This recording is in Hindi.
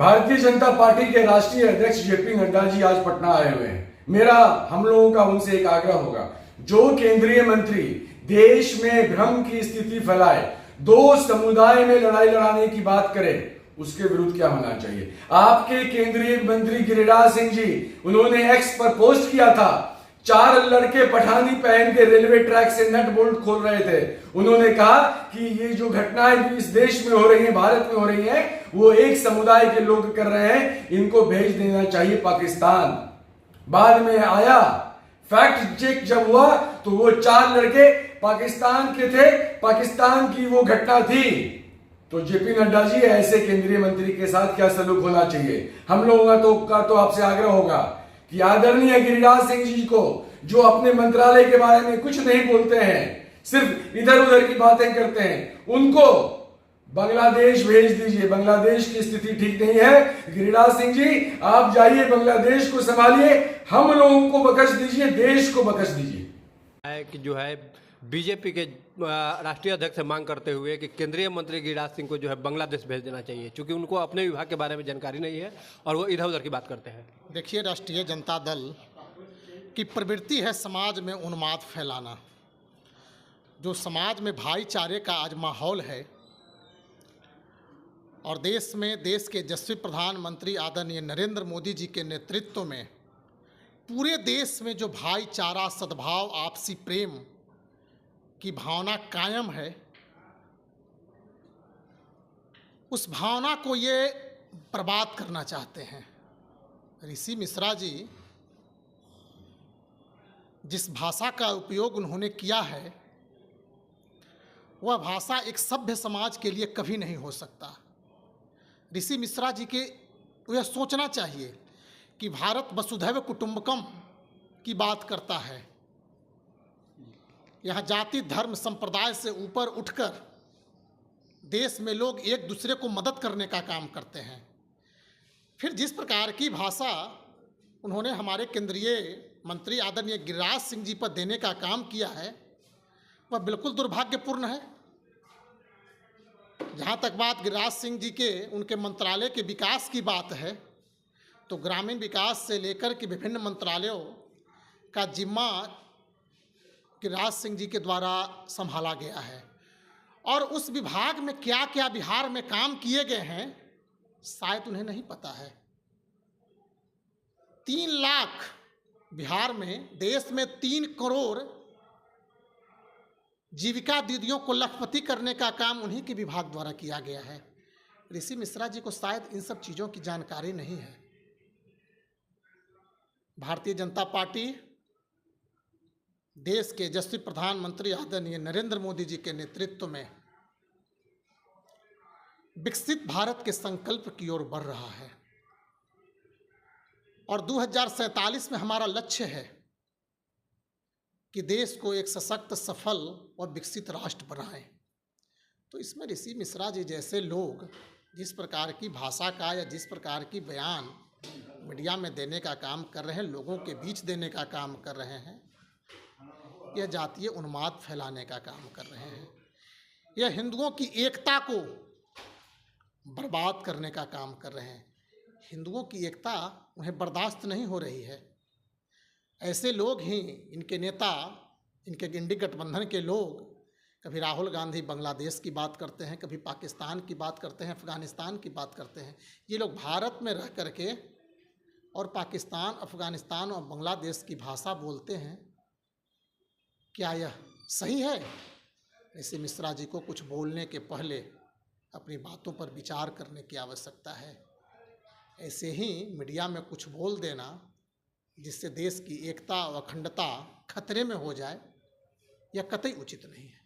भारतीय जनता पार्टी के राष्ट्रीय अध्यक्ष जेपी नड्डा जी आज पटना आए हुए हैं। मेरा हम लोगों का उनसे एक आग्रह होगा, जो केंद्रीय मंत्री देश में भ्रम की स्थिति फैलाए, दो समुदाय में लड़ाई लड़ाने की बात करे, उसके विरुद्ध क्या होना चाहिए। आपके केंद्रीय मंत्री गिरिराज सिंह जी, उन्होंने एक्स पर पोस्ट किया था, 4 लड़के पठानी पहन के रेलवे ट्रैक से नट बोल्ट खोल रहे थे। उन्होंने कहा कि ये जो घटनाएं इस देश में हो रही हैं, भारत में हो रही हैं, वो एक समुदाय के लोग कर रहे हैं, इनको भेज देना चाहिए पाकिस्तान। बाद में आया, फैक्ट चेक जब हुआ तो वो 4 लड़के पाकिस्तान के थे, पाकिस्तान की वो घटना थी। तो जेपी नड्डा जी, ऐसे केंद्रीय मंत्री के साथ क्या सलूक होना चाहिए। हम लोगों का तो आपसे आग्रह होगा कि आदरणीय गिरिराज सिंह जी को, जो अपने मंत्रालय के बारे में कुछ नहीं बोलते हैं, सिर्फ इधर उधर की बातें करते हैं, उनको बांग्लादेश भेज दीजिए। बांग्लादेश की स्थिति ठीक नहीं है। गिरिराज सिंह जी, आप जाइए, बांग्लादेश को संभालिए, हम लोगों को बख्श दीजिए, देश को बख्श दीजिए। कि जो है बीजेपी के राष्ट्रीय अध्यक्ष से मांग करते हुए कि केंद्रीय मंत्री गिरिराज सिंह को जो है बांग्लादेश भेज देना चाहिए, क्योंकि उनको अपने विभाग के बारे में जानकारी नहीं है और वो इधर उधर की बात करते हैं। देखिए, राष्ट्रीय जनता दल की प्रवृत्ति है समाज में उन्माद फैलाना। जो समाज में भाईचारे का आज माहौल है और देश के यशस्वी प्रधानमंत्री आदरणीय नरेंद्र मोदी जी के नेतृत्व में पूरे देश में जो भाईचारा, सद्भाव, आपसी प्रेम की भावना कायम है, उस भावना को ये बर्बाद करना चाहते हैं। ऋषि मिश्रा जी जिस भाषा का उपयोग उन्होंने किया है, वह भाषा एक सभ्य समाज के लिए कभी नहीं हो सकता। ऋषि मिश्रा जी के यह सोचना चाहिए कि भारत वसुधैव कुटुंबकम की बात करता है। यहाँ जाति, धर्म, संप्रदाय से ऊपर उठकर देश में लोग एक दूसरे को मदद करने का काम करते हैं। फिर जिस प्रकार की भाषा उन्होंने हमारे केंद्रीय मंत्री आदरणीय गिरिराज सिंह जी पर देने का काम किया है, वह बिल्कुल दुर्भाग्यपूर्ण है। जहाँ तक बात गिरिराज सिंह जी के, उनके मंत्रालय के विकास की बात है, तो ग्रामीण विकास से लेकर के विभिन्न मंत्रालयों का जिम्मा गिरिराज सिंह जी के द्वारा संभाला गया है और उस विभाग में क्या क्या बिहार में काम किए गए हैं शायद उन्हें नहीं पता है। 3 लाख बिहार में, देश में 3 करोड़ जीविका दीदियों को लखपति करने का काम उन्हीं के विभाग द्वारा किया गया है। ऋषि मिश्रा जी को शायद इन सब चीज़ों की जानकारी नहीं है। भारतीय जनता पार्टी देश के यशस्वी प्रधानमंत्री आदरणीय नरेंद्र मोदी जी के नेतृत्व में विकसित भारत के संकल्प की ओर बढ़ रहा है और 2047 में हमारा लक्ष्य है कि देश को एक सशक्त, सफल और विकसित राष्ट्र बनाएं। तो इसमें ऋषि मिश्रा जी जैसे लोग जिस प्रकार की भाषा का या जिस प्रकार की बयान मीडिया में देने का काम कर रहे हैं, लोगों के बीच देने का काम कर रहे हैं, यह जातीय उन्माद फैलाने का काम कर रहे हैं। यह हिंदुओं की एकता को बर्बाद करने का काम कर रहे हैं। हिंदुओं की एकता उन्हें बर्दाश्त नहीं हो रही है। ऐसे लोग ही इनके नेता, इनके इंडी गठबंधन के लोग, कभी राहुल गांधी बांग्लादेश की बात करते हैं, कभी पाकिस्तान की बात करते हैं, अफ़गानिस्तान की बात करते हैं। ये लोग भारत में रह करके और पाकिस्तान, अफ़गानिस्तान और बांग्लादेश की भाषा बोलते हैं। क्या यह सही है? ऋषि मिश्रा जी को कुछ बोलने के पहले अपनी बातों पर विचार करने की आवश्यकता है। ऐसे ही मीडिया में कुछ बोल देना जिससे देश की एकता और अखंडता खतरे में हो जाए, यह कतई उचित नहीं है।